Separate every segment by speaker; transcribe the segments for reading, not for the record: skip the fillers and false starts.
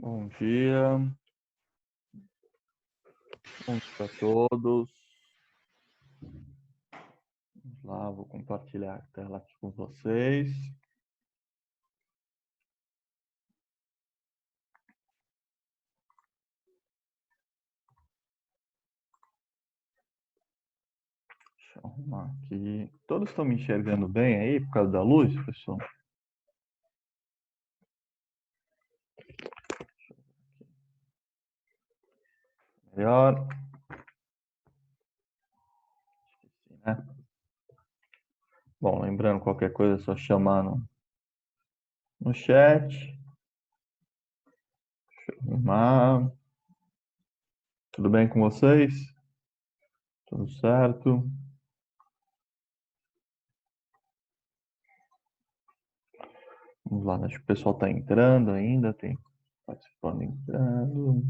Speaker 1: Bom dia. Bom dia a todos. Vamos lá, vou compartilhar a tela aqui com vocês. Deixa eu arrumar aqui. Todos estão me enxergando bem aí por causa da luz, pessoal? Melhor. Esqueci, né? Bom, lembrando, qualquer coisa é só chamar no chat. Deixa eu arrumar. Tudo bem com vocês? Tudo certo? Vamos lá, acho que o pessoal está entrando ainda, tem participando entrando.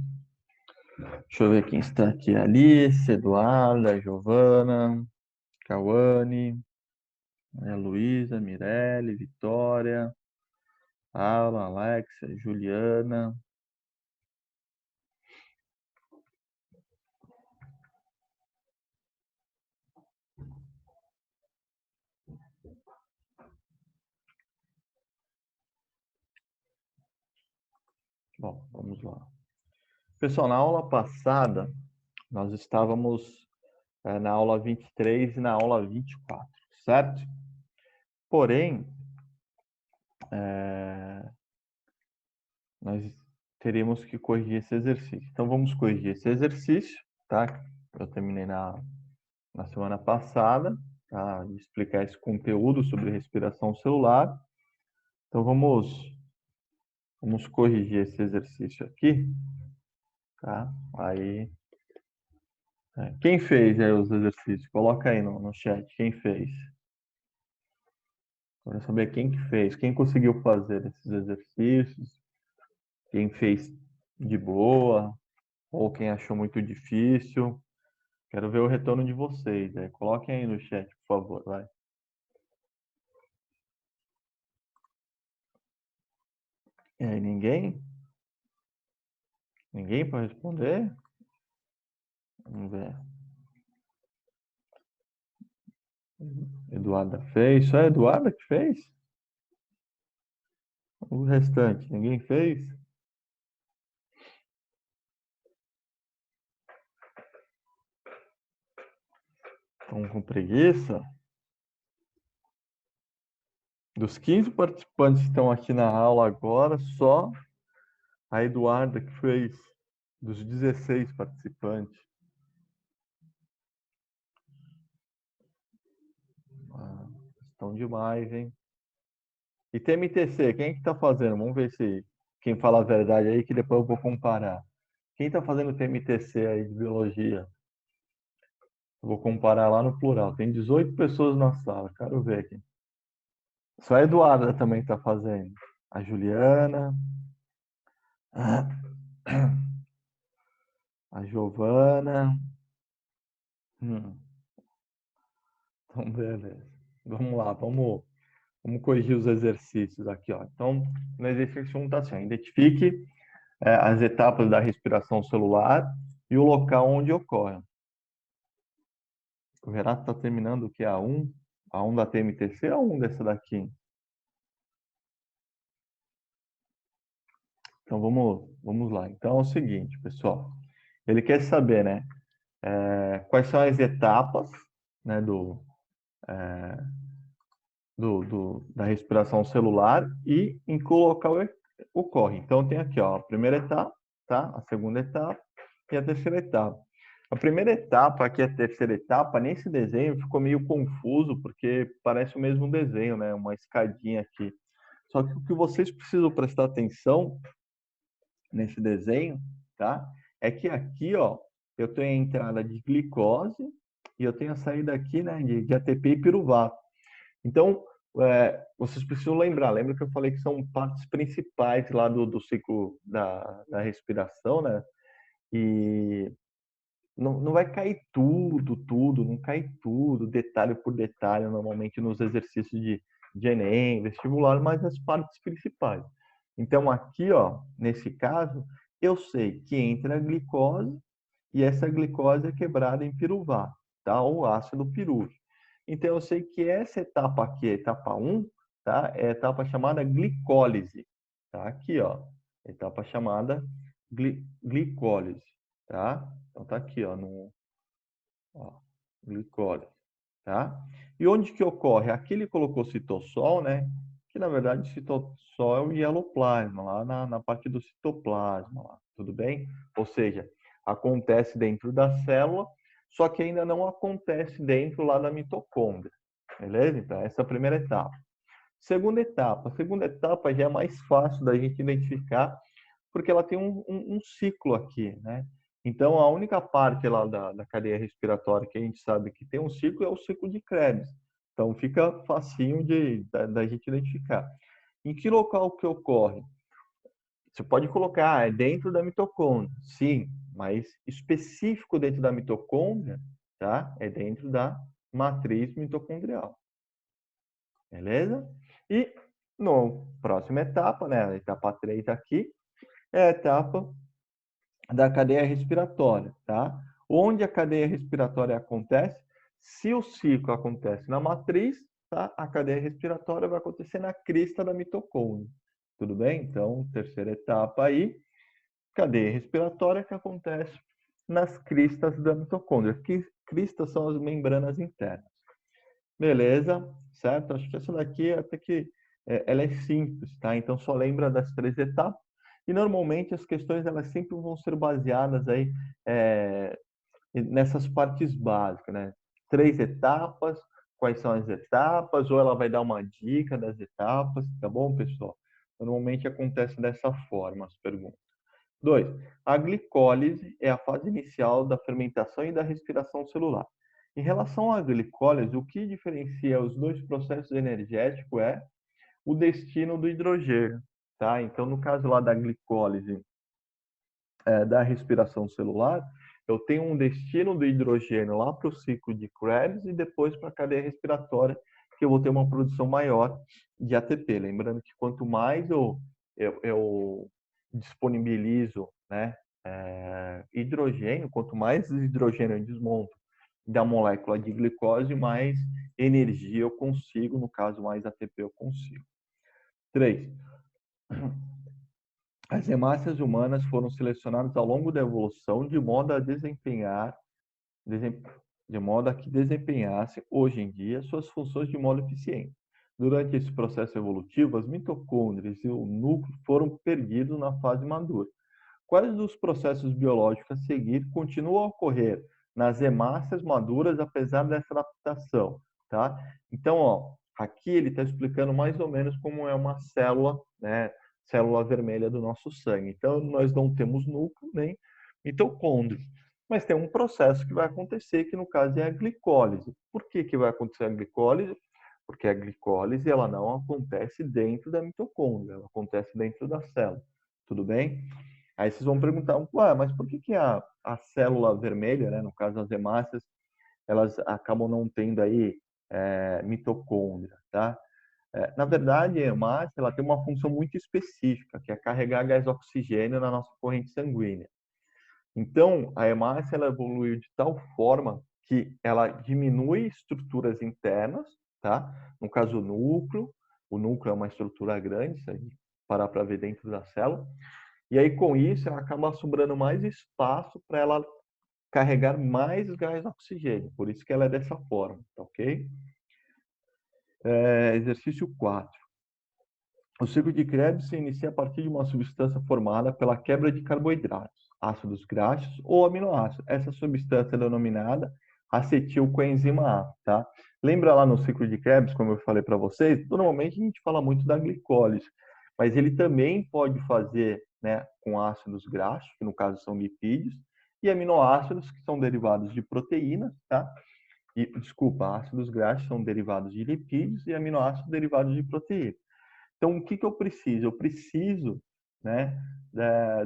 Speaker 1: Deixa eu ver quem está aqui. Alice, Eduarda, Giovana, Cauane, Maria Luísa, Mirelle, Vitória, Alan, Alexia, Juliana. Bom, vamos lá. Pessoal, na aula passada, nós estávamos na aula 23 e na aula 24, certo? Porém, nós teríamos que corrigir esse exercício. Então, vamos corrigir esse exercício, tá? Eu terminei na semana passada, tá? De explicar esse conteúdo sobre respiração celular. Então, vamos corrigir esse exercício aqui, tá? Aí, quem fez aí os exercícios? Coloca aí no chat, quem fez? Quero saber quem que fez, quem conseguiu fazer esses exercícios, quem fez de boa, ou quem achou muito difícil. Quero ver o retorno de vocês. Coloquem aí no chat, por favor, vai. E aí, ninguém? Ninguém para responder? Vamos ver. Eduarda fez. Só a Eduarda que fez? O restante, ninguém fez? Estão com preguiça? Dos 15 participantes que estão aqui na aula agora, só a Eduarda que fez. Dos 16 participantes. Estão demais, hein? E TMTC, quem é que tá fazendo? Vamos ver se quem fala a verdade aí, que depois eu vou comparar. Quem tá fazendo TMTC aí de biologia? Eu vou comparar lá no plural. Tem 18 pessoas na sala, quero ver aqui. Só a Eduarda também tá fazendo. A Juliana. A Giovana. Então, beleza. Vamos lá, vamos corrigir os exercícios aqui, ó. Então, no exercício 1 está assim, ó, identifique as etapas da respiração celular e o local onde ocorre. O Renato está terminando o que? A1 da TMTC ou A1 dessa daqui? Então, vamos lá. Então, é o seguinte, pessoal. Ele quer saber, né? Quais são as etapas, né, da respiração celular e em que local ocorre. Então, tem aqui, ó, a primeira etapa, tá? A segunda etapa e a terceira etapa. A primeira etapa, aqui a terceira etapa, nesse desenho ficou meio confuso, porque parece o mesmo desenho, né? Uma escadinha aqui. Só que o que vocês precisam prestar atenção nesse desenho, tá? É que aqui, ó, eu tenho a entrada de glicose e eu tenho a saída aqui, né, de ATP e piruvato. Então, vocês precisam lembra que eu falei que são partes principais lá do ciclo da respiração, né? E não vai cair tudo, não cai tudo, detalhe por detalhe, normalmente nos exercícios de Enem, vestibular, mas as partes principais. Então, aqui, ó, nesse caso, eu sei que entra a glicose e essa glicose é quebrada em piruvato, tá? Ou ácido pirúvico. Então, eu sei que essa etapa aqui, a etapa 1, tá? É a etapa chamada glicólise, tá? Aqui, ó, etapa chamada glicólise, tá? Então, tá aqui, ó, no, ó, glicólise, tá? E onde que ocorre? Aqui ele colocou citossol, né? Que, na verdade, citossol é o hieloplasma, lá na parte do citoplasma, lá, tudo bem? Ou seja, acontece dentro da célula, só que ainda não acontece dentro lá da mitocôndria, beleza? Então, essa é a primeira etapa. Segunda etapa. A segunda etapa já é mais fácil da gente identificar, porque ela tem um ciclo aqui, né? Então, a única parte lá da cadeia respiratória que a gente sabe que tem um ciclo é o ciclo de Krebs. Então, fica facinho da gente identificar. Em que local que ocorre? Você pode colocar, é dentro da mitocôndria, sim, mas específico dentro da mitocôndria, tá? É dentro da matriz mitocondrial. Beleza? E no próxima etapa, né, a etapa 3 aqui, é a etapa da cadeia respiratória, tá? Onde a cadeia respiratória acontece, se o ciclo acontece na matriz, tá? A cadeia respiratória vai acontecer na crista da mitocôndria. Tudo bem? Então, terceira etapa aí, cadeia respiratória que acontece nas cristas da mitocôndria. Que cristas são as membranas internas. Beleza, certo? Acho que essa daqui até que ela é simples, tá? Então só lembra das 3 etapas. E normalmente as questões elas sempre vão ser baseadas aí nessas partes básicas, né? 3 etapas, quais são as etapas, ou ela vai dar uma dica das etapas, tá bom, pessoal? Normalmente acontece dessa forma as perguntas. 2. A glicólise é a fase inicial da fermentação e da respiração celular. Em relação à glicólise, o que diferencia os dois processos energéticos é o destino do hidrogênio, tá? Então, no caso lá da glicólise, da respiração celular, eu tenho um destino do hidrogênio lá para o ciclo de Krebs e depois para a cadeia respiratória, que eu vou ter uma produção maior de ATP. Lembrando que quanto mais eu disponibilizo, né, hidrogênio, quanto mais hidrogênio eu desmonto da molécula de glicose, mais energia eu consigo, no caso, mais ATP eu consigo. 3. As hemácias humanas foram selecionadas ao longo da evolução de modo a que desempenhassem hoje em dia suas funções de modo eficiente. Durante esse processo evolutivo, as mitocôndrias e o núcleo foram perdidos na fase madura. Quais dos processos biológicos a seguir continuam a ocorrer nas hemácias maduras apesar dessa adaptação, tá? Então, ó, aqui ele está explicando mais ou menos como é uma célula, né? Célula vermelha do nosso sangue. Então, nós não temos núcleo nem mitocôndrios, mas tem um processo que vai acontecer que no caso é a glicólise. Por que vai acontecer a glicólise? Porque a glicólise ela não acontece dentro da mitocôndria, ela acontece dentro da célula. Tudo bem? Aí vocês vão perguntar, ué, mas por que a célula vermelha, né, no caso as hemácias, elas acabam não tendo aí mitocôndria, tá? Na verdade, a hemácia ela tem uma função muito específica, que é carregar gás oxigênio na nossa corrente sanguínea. Então, a hemácia ela evoluiu de tal forma que ela diminui estruturas internas, tá? No caso, o núcleo é uma estrutura grande, se a gente parar para ver dentro da célula, e aí, com isso, ela acaba sobrando mais espaço para ela carregar mais gás oxigênio. Por isso que ela é dessa forma, tá ok? Exercício 4. O ciclo de Krebs se inicia a partir de uma substância formada pela quebra de carboidratos, ácidos graxos ou aminoácidos. Essa substância é denominada acetilcoenzima A, tá? Lembra lá no ciclo de Krebs, como eu falei para vocês, normalmente a gente fala muito da glicólise, mas ele também pode fazer, né, com ácidos graxos, que no caso são lipídios, e aminoácidos, que são derivados de proteínas, tá? Desculpa, ácidos graxos são derivados de lipídios e aminoácidos derivados de proteína. Então, o que eu preciso? Eu preciso, né,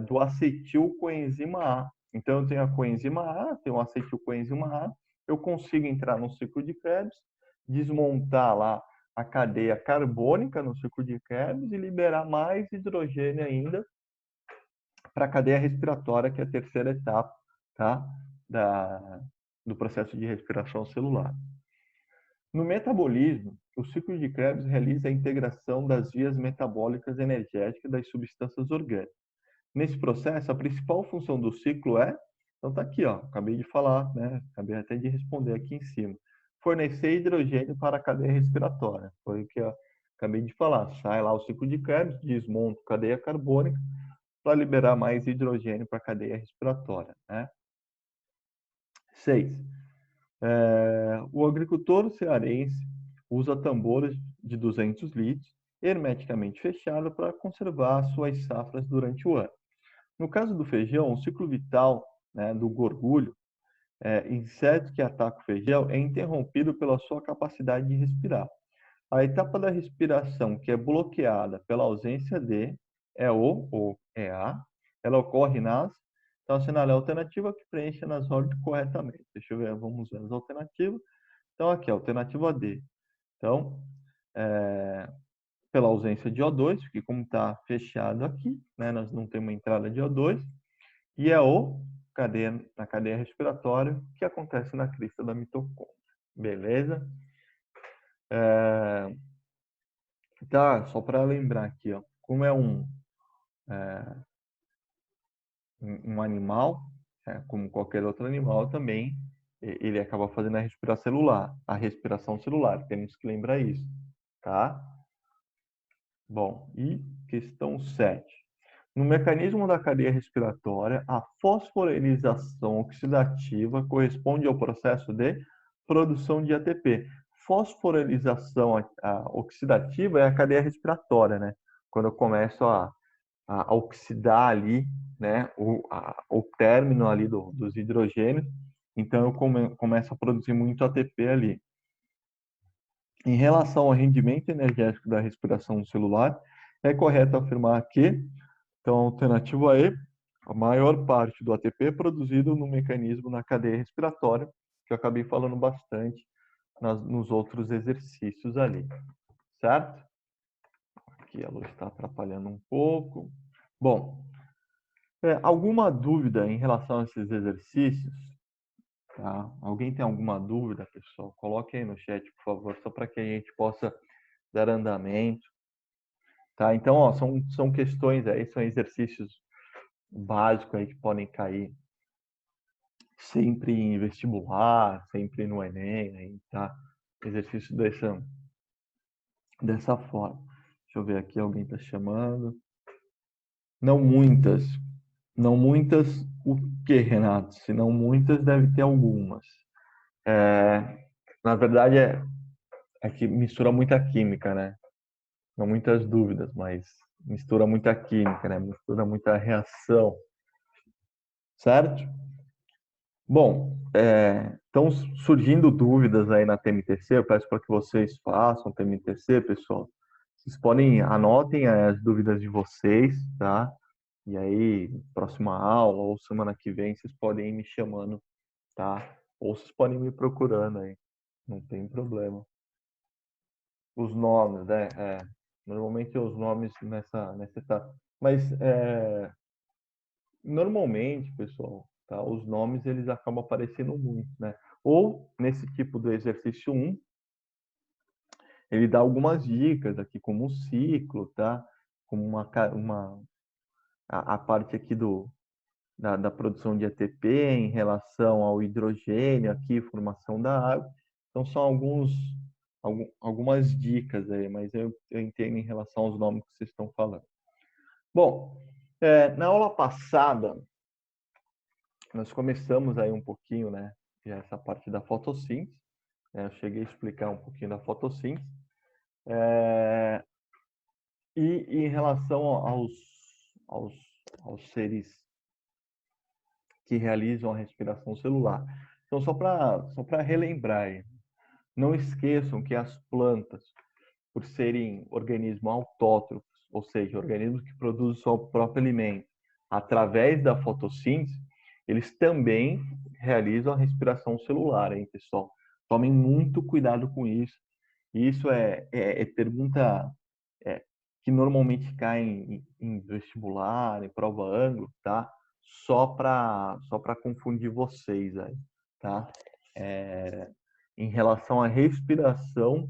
Speaker 1: do acetilcoenzima A. Então, eu tenho a coenzima A, tenho o acetilcoenzima A, eu consigo entrar no ciclo de Krebs, desmontar lá a cadeia carbônica no ciclo de Krebs e liberar mais hidrogênio ainda para a cadeia respiratória, que é a terceira etapa, tá? Do processo de respiração celular. No metabolismo, o ciclo de Krebs realiza a integração das vias metabólicas energéticas das substâncias orgânicas. Nesse processo, a principal função do ciclo é, então tá aqui, ó, acabei de falar, né? Acabei até de responder aqui em cima. Fornecer hidrogênio para a cadeia respiratória. Foi o que eu acabei de falar. Sai lá o ciclo de Krebs, desmonta a cadeia carbônica para liberar mais hidrogênio para a cadeia respiratória, né? 6. O agricultor cearense usa tambores de 200 litros hermeticamente fechados para conservar suas safras durante o ano. No caso do feijão, o ciclo vital, né, do gorgulho, inseto que ataca o feijão, é interrompido pela sua capacidade de respirar. A etapa da respiração que é bloqueada pela ausência de O ou EA, ela ocorre nas. Então, assinale a alternativa que preencha nas ordens corretamente. Deixa eu ver, vamos ver as alternativas. Então, aqui, a alternativa D. Então, pela ausência de O2, porque como está fechado aqui, né, nós não temos entrada de O2, e é na cadeia respiratória, que acontece na crista da mitocôndria. Beleza? Tá, só para lembrar aqui, ó, como é um animal, como qualquer outro animal também, ele acaba fazendo a respiração celular. Temos que lembrar isso, tá? Bom, e questão 7. No mecanismo da cadeia respiratória, a fosforilação oxidativa corresponde ao processo de produção de ATP. Fosforilação oxidativa é a cadeia respiratória, né? Quando eu começo a oxidar ali, né, o término ali dos hidrogênios, então eu começo a produzir muito ATP ali. Em relação ao rendimento energético da respiração celular, é correto afirmar que, então, a alternativa E, a maior parte do ATP é produzido no mecanismo na cadeia respiratória, que eu acabei falando bastante nos outros exercícios ali, certo? Aqui a luz está atrapalhando um pouco. Bom, alguma dúvida em relação a esses exercícios? Tá? Alguém tem alguma dúvida, pessoal? Coloque aí no chat, por favor, só para que a gente possa dar andamento. Tá? Então, ó, são questões aí, são exercícios básicos aí que podem cair sempre em vestibular, sempre no Enem, aí, tá? Exercício dessa forma. Deixa eu ver aqui, alguém está chamando. Não muitas. Não muitas, o que, Renato? Se não muitas, deve ter algumas. Na verdade, é que mistura muita química, né? Não muitas dúvidas, mas mistura muita química, né? Mistura muita reação, certo? Bom, estão surgindo dúvidas aí na TMTC, eu peço para que vocês façam TMTC, pessoal. Vocês podem, anotem as dúvidas de vocês, tá? E aí, próxima aula ou semana que vem, vocês podem ir me chamando, tá? Ou vocês podem me procurando aí, não tem problema. Os nomes, né? Normalmente os nomes nessa etapa. Mas, normalmente, pessoal, tá? Os nomes eles acabam aparecendo muito, né? Ou, nesse tipo do exercício 1, ele dá algumas dicas aqui, como um ciclo, tá? Como a parte aqui da produção de ATP em relação ao hidrogênio aqui, formação da água. Então, são algumas dicas aí, mas eu entendo em relação aos nomes que vocês estão falando. Bom, na aula passada, nós começamos aí um pouquinho, né, já essa parte da fotossíntese. Eu cheguei a explicar um pouquinho da fotossíntese. E em relação aos seres que realizam a respiração celular. Então, só para relembrar aí, não esqueçam que as plantas, por serem organismos autótrofos, ou seja, organismos que produzem o seu próprio alimento através da fotossíntese, eles também realizam a respiração celular, hein, pessoal? Tomem muito cuidado com isso, E isso é pergunta que normalmente cai em vestibular, em prova ângulo, tá? Só para confundir vocês aí, tá? Em relação à respiração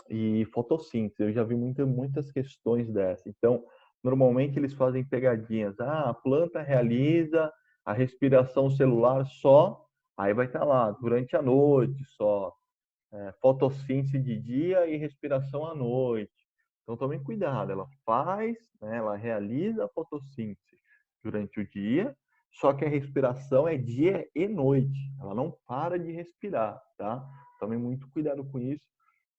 Speaker 1: e fotossíntese, eu já vi muitas questões dessas. Então, normalmente eles fazem pegadinhas. Ah, a planta realiza a respiração celular só, aí vai estar lá, durante a noite só, fotossíntese de dia e respiração à noite. Então, tomem cuidado, ela faz, né, ela realiza a fotossíntese durante o dia, só que a respiração é dia e noite, ela não para de respirar, tá? Tomem muito cuidado com isso,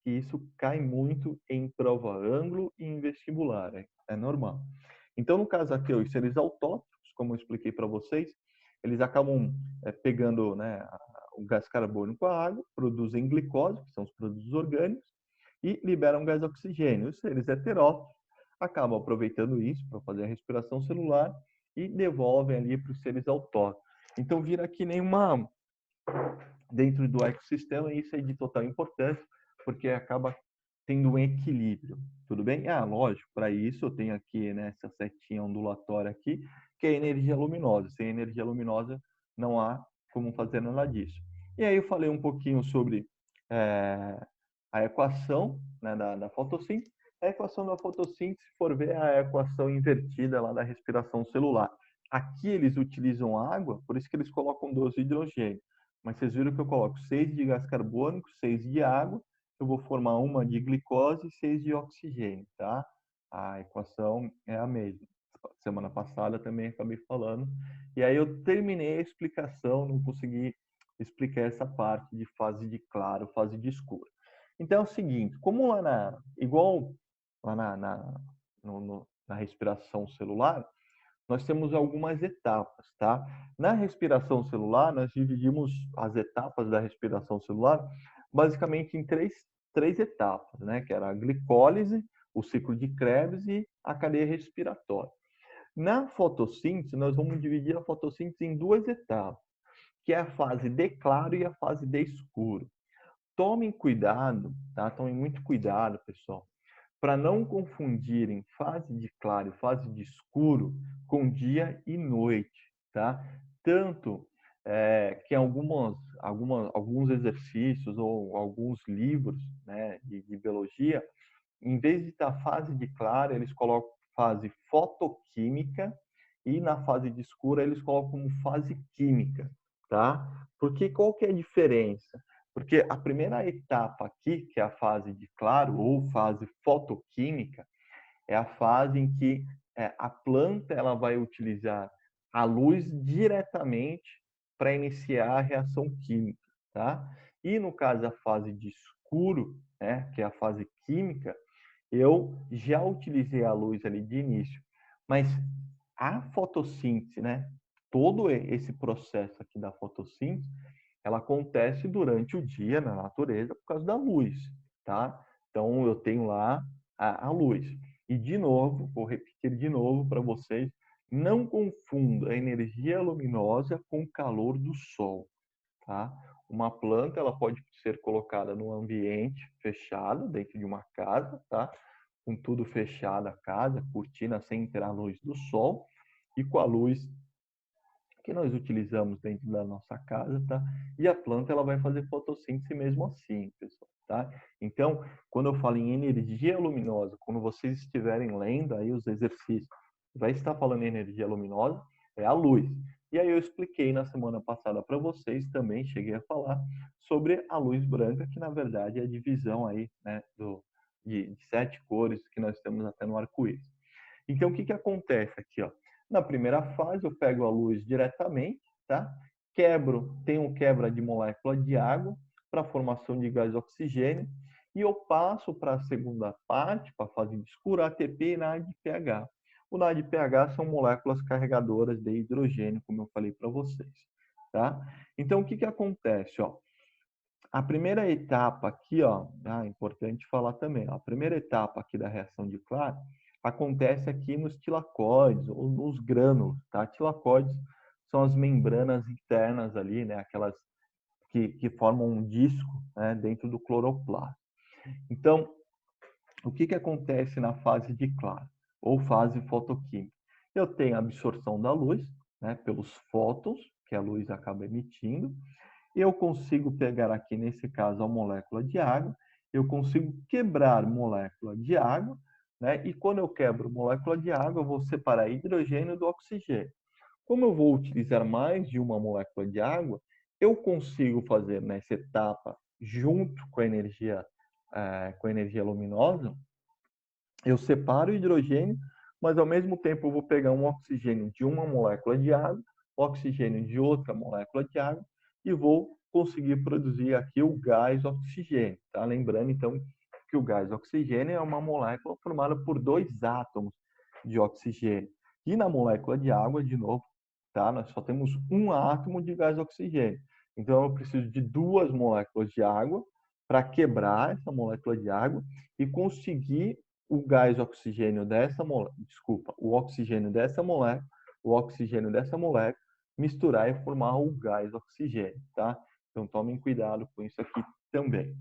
Speaker 1: que isso cai muito em prova ângulo e em vestibular, é normal. Então, no caso aqui, os seres autótrofos, como eu expliquei para vocês, eles acabam pegando, né, o gás carbônico com a água, produzem glicose, que são os produtos orgânicos, e liberam gás oxigênio. Os seres heterótrofos acabam aproveitando isso para fazer a respiração celular e devolvem ali para os seres autótrofos. Então, vira aqui nenhuma dentro do ecossistema, e isso é de total importância, porque acaba tendo um equilíbrio, tudo bem? Ah, lógico, para isso eu tenho aqui, né, essa setinha ondulatória aqui, que é a energia luminosa. Sem energia luminosa não há como fazer nada disso. E aí eu falei um pouquinho sobre a equação, né, da fotossíntese. A equação da fotossíntese, se for ver, é a equação invertida lá da respiração celular. Aqui eles utilizam água, por isso que eles colocam 2 hidrogênio. Mas vocês viram que eu coloco 6 de gás carbônico, 6 de água, eu vou formar uma de glicose e 6 de oxigênio, tá? A equação é a mesma. Semana passada também acabei falando. E aí eu terminei a explicação, não consegui explicar essa parte de fase de claro, fase de escuro. Então é o seguinte, como igual lá na respiração celular, nós temos algumas etapas, tá? Na respiração celular, nós dividimos as etapas da respiração celular basicamente em três etapas, né? Que era a glicólise, o ciclo de Krebs e a cadeia respiratória. Na fotossíntese, nós vamos dividir a fotossíntese em 2 etapas, que é a fase de claro e a fase de escuro. Tomem cuidado, tá? Tomem muito cuidado, pessoal, para não confundirem fase de claro e fase de escuro com dia e noite, tá? Tanto que alguns exercícios ou alguns livros, né, de biologia, em vez de estar fase de claro, eles colocam fase fotoquímica e na fase de escuro eles colocam como fase química, tá? Porque qual que é a diferença? Porque a primeira etapa aqui, que é a fase de claro ou fase fotoquímica, é a fase em que a planta ela vai utilizar a luz diretamente para iniciar a reação química, tá? E no caso da fase de escuro, né, que é a fase química, eu já utilizei a luz ali de início, mas a fotossíntese, né? Todo esse processo aqui da fotossíntese, ela acontece durante o dia na natureza por causa da luz, tá? Então eu tenho lá a luz. E de novo, vou repetir de novo para vocês, não confunda a energia luminosa com o calor do sol, tá? Uma planta ela pode ser colocada num ambiente fechado, dentro de uma casa, tá? Com tudo fechado a casa, cortina sem entrar a luz do sol e com a luz que nós utilizamos dentro da nossa casa, tá? E a planta ela vai fazer fotossíntese mesmo assim, pessoal, tá? Então, quando eu falo em energia luminosa, quando vocês estiverem lendo aí os exercícios, vai estar falando em energia luminosa, é a luz. E aí eu expliquei na semana passada para vocês também, cheguei a falar sobre a luz branca, que na verdade é a divisão aí, né, de 7 cores que nós temos até no arco-íris. Então, o que que acontece aqui, ó? Na primeira fase, eu pego a luz diretamente, tá? Tenho quebra de molécula de água para a formação de gás oxigênio e eu passo para a segunda parte, para a fase de escuro, ATP e NADPH. O NADPH são moléculas carregadoras de hidrogênio, como eu falei para vocês, tá? Então, o que que acontece, ó? A primeira etapa aqui, ó, é importante falar também, ó, a primeira etapa aqui da reação de Clark acontece aqui nos tilacóides ou nos grânulos, tá? Tilacóides são as membranas internas ali, né? Aquelas que formam um disco, né? Dentro do cloroplasto. Então, o que que acontece na fase de claro, ou fase fotoquímica? Eu tenho a absorção da luz, né, pelos fótons, que a luz acaba emitindo, e eu consigo pegar aqui, nesse caso, a molécula de água, eu consigo quebrar molécula de água, né, e quando eu quebro molécula de água, eu vou separar hidrogênio do oxigênio. Como eu vou utilizar mais de uma molécula de água, eu consigo fazer nessa etapa, junto com a energia luminosa, eu separo o hidrogênio, mas ao mesmo tempo eu vou pegar um oxigênio de uma molécula de água, oxigênio de outra molécula de água, e vou conseguir produzir aqui o gás oxigênio. Tá? Lembrando, então, que o gás oxigênio é uma molécula formada por 2 átomos de oxigênio. E na molécula de água, de novo, tá? Nós só temos um átomo de gás oxigênio. Então, eu preciso de 2 moléculas de água para quebrar essa molécula de água e conseguir o gás oxigênio dessa molécula, desculpa, o oxigênio dessa molécula, o oxigênio dessa molécula, misturar e formar o gás oxigênio, tá? Então, tomem cuidado com isso aqui também.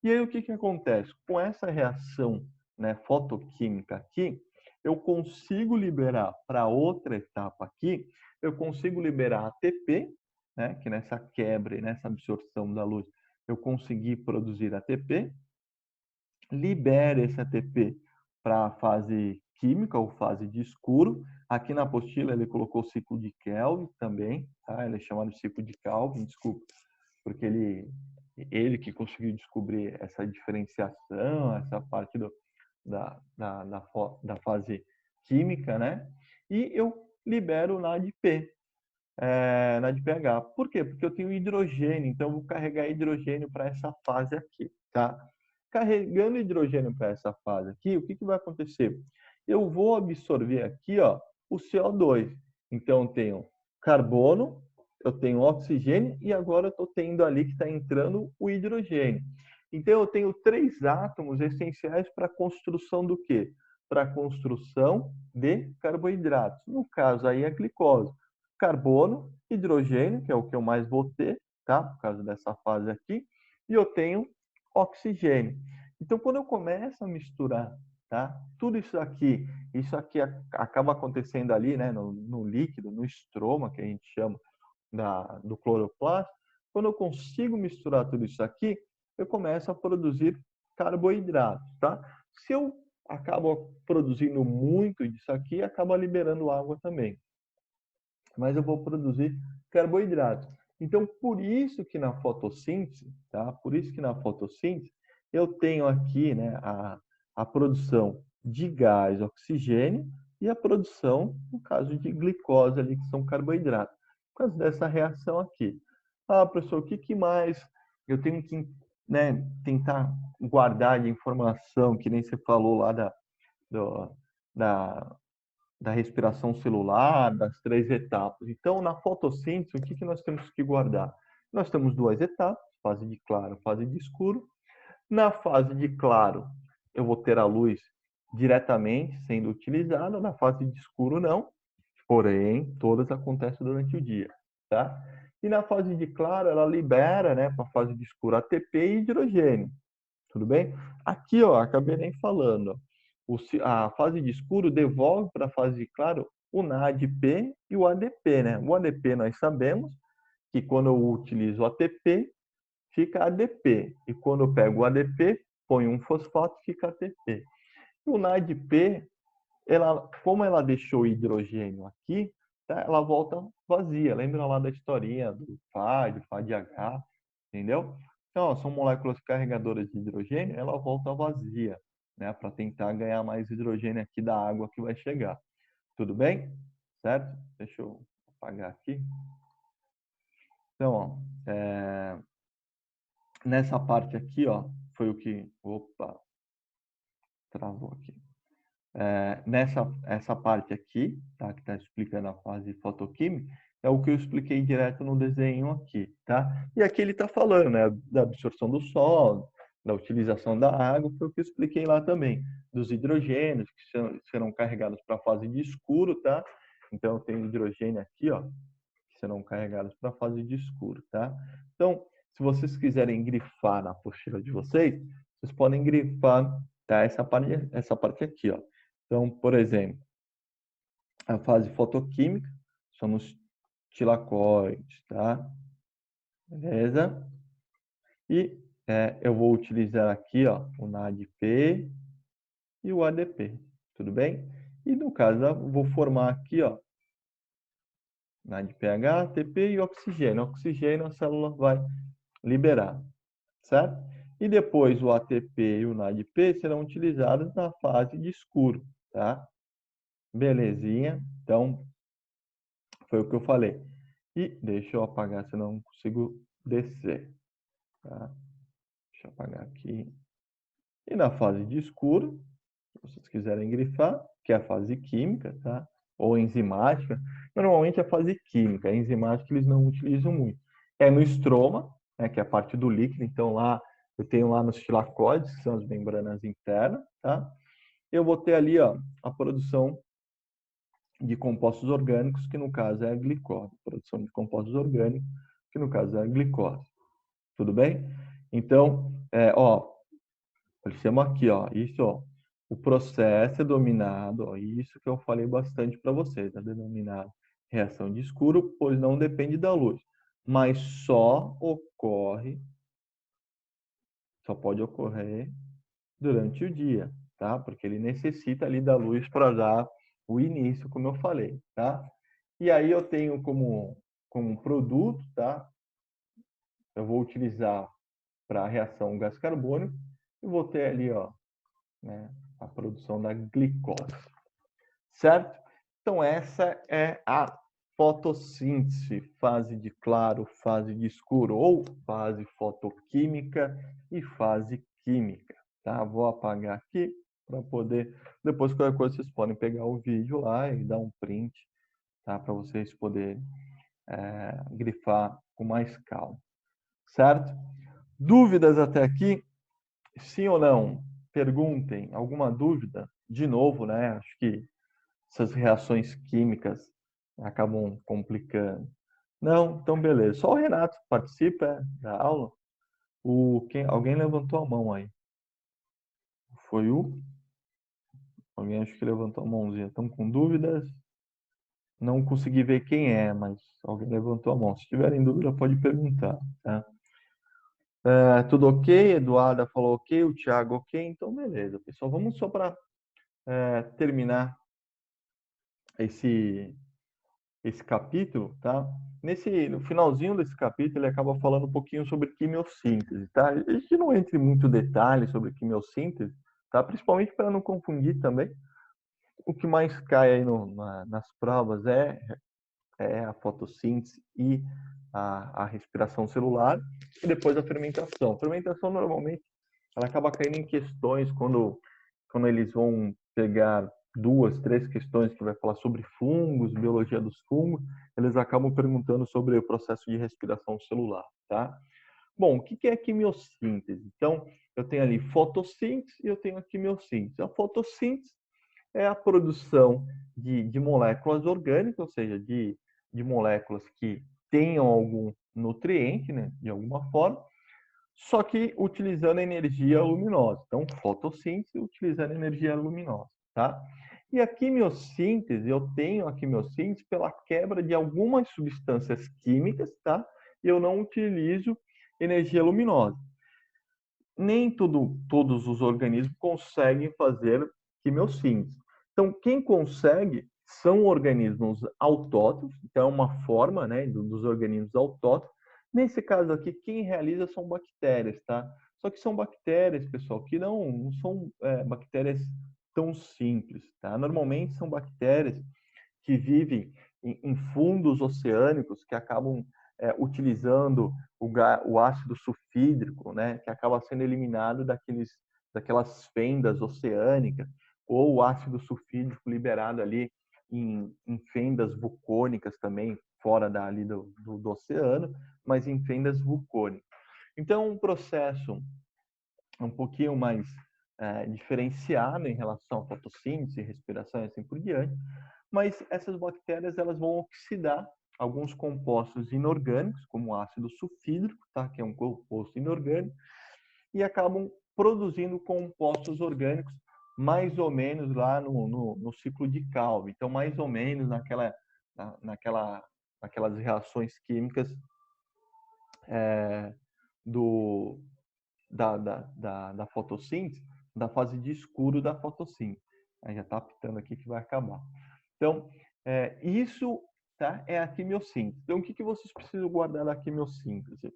Speaker 1: E aí, o que que acontece? Com essa reação, né, fotoquímica aqui, eu consigo liberar para outra etapa aqui, eu consigo liberar ATP, né, que nessa quebra e nessa absorção da luz, eu consegui produzir ATP, libera esse ATP para a fase química ou fase de escuro. Aqui na apostila ele colocou o ciclo de Kelvin também, tá? Ele é chamado de ciclo de Kelvin, desculpa, porque ele que conseguiu descobrir essa diferenciação, essa parte da fase química, né? E eu libero na ADP, na de pH. Por quê? Porque eu tenho hidrogênio, então eu vou carregar hidrogênio para essa fase aqui, tá? Carregando hidrogênio para essa fase aqui, o que que vai acontecer? Eu vou absorver aqui, ó, o CO2. Então eu tenho carbono, eu tenho oxigênio e agora eu estou tendo ali que está entrando o hidrogênio. Então eu tenho 3 átomos essenciais para a construção do quê? Para a construção de carboidratos. No caso aí a glicose, carbono, hidrogênio, que é o que eu mais vou ter, tá? Por causa dessa fase aqui, e eu tenho oxigênio. Então, quando eu começo a misturar, tá? Tudo isso aqui acaba acontecendo ali, né? No líquido, no estroma, que a gente chama do cloroplasto. Quando eu consigo misturar tudo isso aqui, eu começo a produzir carboidratos, tá? Se eu acabo produzindo muito disso aqui, acaba liberando água também, mas eu vou produzir carboidratos. Então, por isso que na fotossíntese, tá? Por isso que na fotossíntese eu tenho aqui, né, a produção de gás oxigênio e a produção, no caso de glicose ali, que são carboidratos. Por causa dessa reação aqui. Ah, professor, o que que mais eu tenho que, né, tentar guardar de informação, que nem você falou lá do, da, da respiração celular, das 3 etapas. Então, na fotossíntese, o que que nós temos que guardar? Nós temos 2 etapas, fase de claro, fase de escuro. Na fase de claro, eu vou ter a luz diretamente sendo utilizada, na fase de escuro não, porém, todas acontecem durante o dia, tá? E na fase de claro, ela libera, né, para a fase de escuro, ATP e hidrogênio, tudo bem? Aqui, ó, acabei nem falando, a fase de escuro devolve para a fase de claro o NADP e o ADP, né? O ADP nós sabemos que quando eu utilizo o ATP, fica ADP. E quando eu pego o ADP, ponho um fosfato, fica ATP. O NADP, como ela deixou o hidrogênio aqui, tá? Ela volta vazia. Lembra lá da historinha do Fá de H, entendeu? Então, ó, são moléculas carregadoras de hidrogênio, ela volta vazia, né? Para tentar ganhar mais hidrogênio aqui da água que vai chegar. Tudo bem? Certo? Deixa eu apagar aqui. Então, ó, nessa parte aqui, ó, foi o que... Opa, travou aqui. Essa parte aqui, tá, que está explicando a fase fotoquímica, é o que eu expliquei direto no desenho aqui, tá? E aqui ele está falando, né, da absorção do sol, da utilização da água, foi o que eu expliquei lá também, dos hidrogênios que serão carregados para a fase de escuro, tá? Então, eu tenho hidrogênio aqui, ó, que serão carregados para a fase de escuro, tá? Então, se vocês quiserem grifar na apostila de vocês, vocês podem grifar, tá? Essa parte aqui, ó. Então, por exemplo, a fase fotoquímica são os tilacoides, tá? Beleza? E eu vou utilizar aqui, ó, o NADP e o ADP, tudo bem? E no caso, eu vou formar aqui, ó, NADPH, ATP e oxigênio. Oxigênio a célula vai liberar, certo? E depois o ATP e o NADP serão utilizados na fase de escuro, tá? Belezinha? Então, foi o que eu falei. E deixa eu apagar, senão eu não consigo descer, tá? Deixa eu apagar aqui. E na fase de escuro, se vocês quiserem grifar, que é a fase química, tá? Ou enzimática. Normalmente é a fase química, a enzimática eles não utilizam muito. É no estroma, né, que é a parte do líquido, então lá eu tenho lá nos tilacoides, que são as membranas internas, tá? Eu vou ter ali, ó, a produção de compostos orgânicos, que no caso é a glicose. Produção de compostos orgânicos, que no caso é a glicose. Tudo bem? Então, ó, aparecemos aqui, ó, isso, ó, o processo é dominado, ó, isso que eu falei bastante para vocês, é denominado reação de escuro, pois não depende da luz, mas só pode ocorrer durante o dia, tá? Porque ele necessita ali da luz para dar o início, como eu falei, tá? E aí eu tenho como produto, tá? Eu vou utilizar para a reação gás carbônico e vou ter ali, ó, né, a produção da glicose, certo? Então essa é a fotossíntese, fase de claro, fase de escuro, ou fase fotoquímica e fase química, tá? Vou apagar aqui para poder, depois qualquer coisa vocês podem pegar o vídeo lá e dar um print, tá? Para vocês poderem grifar com mais calma, certo? Dúvidas até aqui? Sim ou não? Perguntem. Alguma dúvida? De novo, né? Acho que essas reações químicas acabam complicando. Não? Então, beleza. Só o Renato participa da aula. Alguém levantou a mão aí. Foi o? Alguém acho que levantou a mãozinha. Estão com dúvidas? Não consegui ver quem é, mas alguém levantou a mão. Se tiverem dúvida, pode perguntar, tá? Tudo ok? Eduarda falou ok, o Thiago ok, então beleza, pessoal. Vamos só para terminar esse capítulo, tá? No finalzinho desse capítulo, ele acaba falando um pouquinho sobre quimiossíntese, tá? A gente não entra em muito detalhe sobre quimiossíntese, tá? Principalmente para não confundir também. O que mais cai aí nas provas é a fotossíntese e a respiração celular e depois a fermentação. A fermentação, normalmente, ela acaba caindo em questões quando eles vão pegar 2, 3 questões que vai falar sobre fungos, biologia dos fungos, eles acabam perguntando sobre o processo de respiração celular, tá? Bom, o que é quimiossíntese? Então, eu tenho ali fotossíntese e eu tenho a quimiossíntese. A fotossíntese é a produção de moléculas orgânicas, ou seja, de moléculas que tenham algum nutriente, né, de alguma forma, só que utilizando energia luminosa. Então, fotossíntese utilizando energia luminosa, tá? E a quimiossíntese, eu tenho a quimiossíntese pela quebra de algumas substâncias químicas, tá? E eu não utilizo energia luminosa. Nem todos os organismos conseguem fazer quimiossíntese. Então, quem consegue são organismos autótrofos, então é uma forma, né, dos organismos autótrofos. Nesse caso aqui, quem realiza são bactérias, tá? Só que são bactérias, pessoal, que não são bactérias tão simples, tá? Normalmente são bactérias que vivem em fundos oceânicos que acabam utilizando o ácido sulfídrico, né, que acaba sendo eliminado daquelas fendas oceânicas, ou o ácido sulfídrico liberado ali em fendas vulcânicas também, fora ali do oceano, mas em fendas vulcânicas. Então, é um processo um pouquinho mais diferenciado em relação à fotossíntese, respiração e assim por diante, mas essas bactérias elas vão oxidar alguns compostos inorgânicos, como o ácido sulfídrico, tá? Que é um composto inorgânico, e acabam produzindo compostos orgânicos, mais ou menos lá no ciclo de Calvin. Então, mais ou menos naquelas reações químicas da fotossíntese, da fase de escuro da fotossíntese. Aí já está apitando aqui que vai acabar. Então, isso, tá, é a quimiossíntese. Então, o que vocês precisam guardar da quimiossíntese?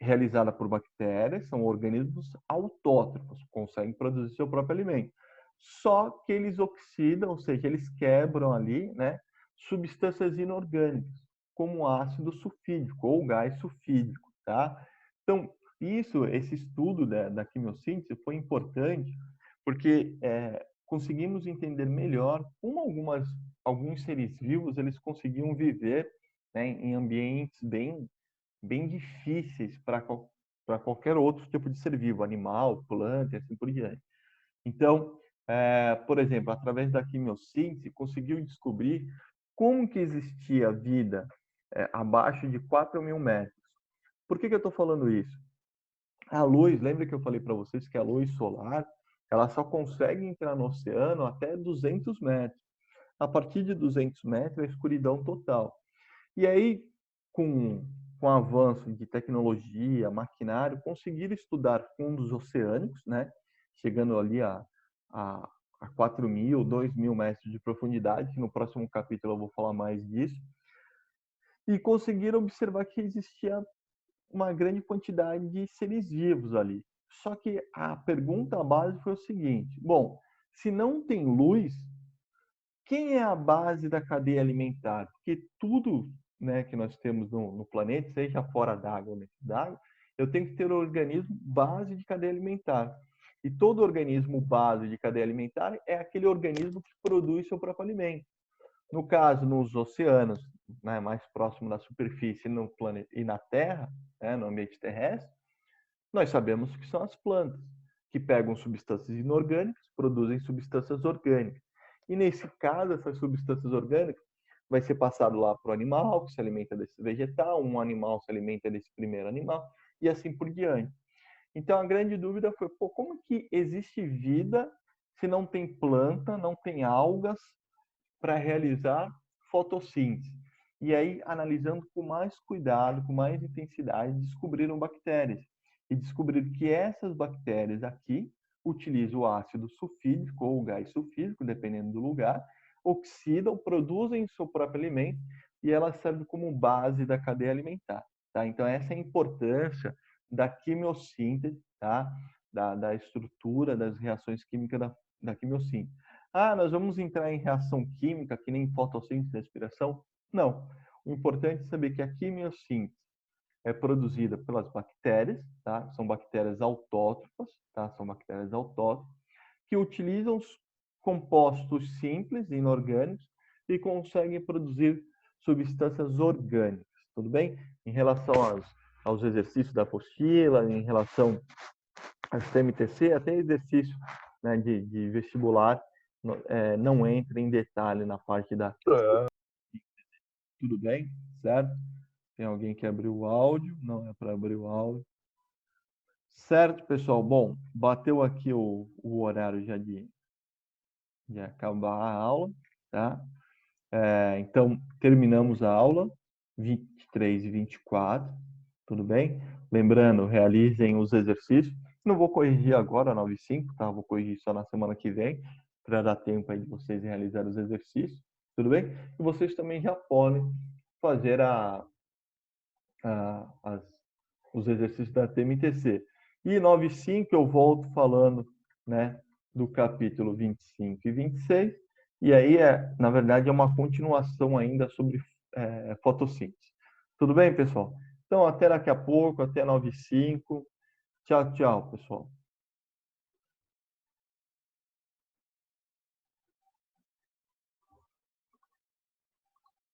Speaker 1: Realizada por bactérias, são organismos autótrofos, conseguem produzir seu próprio alimento. Só que eles oxidam, ou seja, eles quebram ali, né, substâncias inorgânicas, como ácido sulfídico ou gás sulfídico, tá? Então, esse estudo da quimiossíntese foi importante porque conseguimos entender melhor como alguns seres vivos eles conseguiam viver, né, em ambientes bem difíceis para qualquer outro tipo de ser vivo, animal, planta e assim por diante. Então, por exemplo, através da quimiossíntese, conseguiu descobrir como que existia vida abaixo de 4.000 metros. Por que eu estou falando isso? A luz, lembra que eu falei para vocês que a luz solar, ela só consegue entrar no oceano até 200 metros. A partir de 200 metros, é escuridão total. E aí, com o avanço de tecnologia, maquinário, conseguiram estudar fundos oceânicos, né? Chegando ali a 4.000, 2.000 metros de profundidade, que no próximo capítulo eu vou falar mais disso. E conseguiram observar que existia uma grande quantidade de seres vivos ali. Só que a pergunta base foi o seguinte: bom, se não tem luz, quem é a base da cadeia alimentar? Porque tudo, né, que nós temos no planeta, seja fora d'água ou dentro d'água, eu tenho que ter um organismo base de cadeia alimentar. E todo organismo base de cadeia alimentar é aquele organismo que produz seu próprio alimento. No caso, nos oceanos, né, mais próximo da superfície no planeta, e na Terra, né, no ambiente terrestre, nós sabemos que são as plantas, que pegam substâncias inorgânicas, produzem substâncias orgânicas. E nesse caso, essas substâncias orgânicas vai ser passado lá para o animal, que se alimenta desse vegetal, um animal se alimenta desse primeiro animal, e assim por diante. Então, a grande dúvida foi, como que existe vida se não tem planta, não tem algas para realizar fotossíntese? E aí, analisando com mais cuidado, com mais intensidade, descobriram bactérias. E descobriram que essas bactérias aqui utilizam o ácido sulfídico ou o gás sulfídico, dependendo do lugar, oxidam, produzem seu próprio alimento e elas servem como base da cadeia alimentar. Tá? Então, essa é a importância da quimiossíntese, tá? Da estrutura das reações químicas da quimiossíntese. Ah, nós vamos entrar em reação química, que nem fotossíntese e respiração? Não. O importante é saber que a quimiossíntese é produzida pelas bactérias, tá? São bactérias autótrofas, tá? São bactérias autótrofas, que utilizam compostos simples, inorgânicos, e conseguem produzir substâncias orgânicas, tudo bem? Em relação aos exercícios da apostila, em relação ao TMTC, até exercício, né, de vestibular, não entra em detalhe na parte da... Tudo bem? Certo? Tem alguém que abriu o áudio? Não é para abrir o áudio. Certo, pessoal? Bom, bateu aqui o horário já de acabar a aula, tá? Então, terminamos a aula 23 e 24, tudo bem? Lembrando, realizem os exercícios. Não vou corrigir agora, 9 e 5, tá? Vou corrigir só na semana que vem, para dar tempo aí de vocês realizarem os exercícios, tudo bem? E vocês também já podem fazer os exercícios da TMTC. E 9 e 5 eu volto falando, né, do capítulo 25 e 26, e aí, na verdade, é uma continuação ainda sobre fotossíntese. Tudo bem, pessoal? Então, até daqui a pouco, até 9 e 5. Tchau, tchau, pessoal.